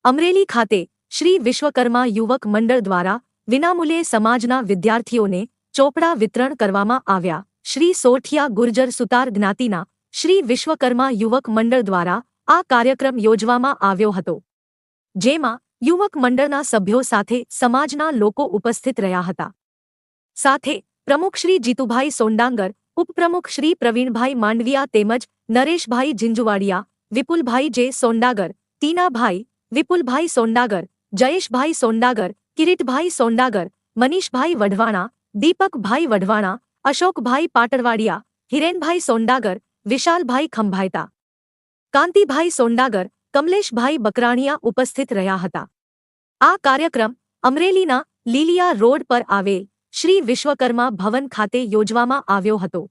અમરેલી ખાતે શ્રી વિશ્વકર્મા યુવક મંડળ દ્વારા વિનામૂલ્યે સમાજના વિદ્યાર્થીઓને ચોપડા વિતરણ કરવામાં આવ્યા. શ્રી સોઠિયા ગુર્જર સુતાર જ્ઞાતિના શ્રી વિશ્વકર્મા યુવક મંડળ દ્વારા આ કાર્યક્રમ યોજવામાં આવ્યો હતો, જેમાં યુવક મંડળના સભ્યો સાથે સમાજના લોકો ઉપસ્થિત રહ્યા હતા. સાથે પ્રમુખ શ્રી જીતુભાઈ સોંડાંગર, ઉપપ્રમુખ શ્રી પ્રવીણભાઈ માંડવિયા તેમજ નરેશભાઈ ઝીંઝુવાડિયા, વિપુલભાઈ જે સોંડાગર, ટીનાભાઈ, વિપુલભાઈ સોંડાગર, જયેશભાઈ સોંડાગર, કિરીટભાઈ સોંડાગર, મનીષભાઈ વઢવાણા, દીપકભાઈ વઢવાણા, અશોકભાઈ પાટણવાડિયા, હિરેનભાઈ સોંડાગર, વિશાલભાઈ ખંભાયતા, કાંતિભાઈ સોંડાગર, કમલેશભાઈ બકરાણીયા ઉપસ્થિત રહ્યા હતા. આ કાર્યક્રમ અમરેલીના લીલિયા રોડ પર આવેલ શ્રી વિશ્વકર્મા ભવન ખાતે યોજવામાં આવ્યો હતો.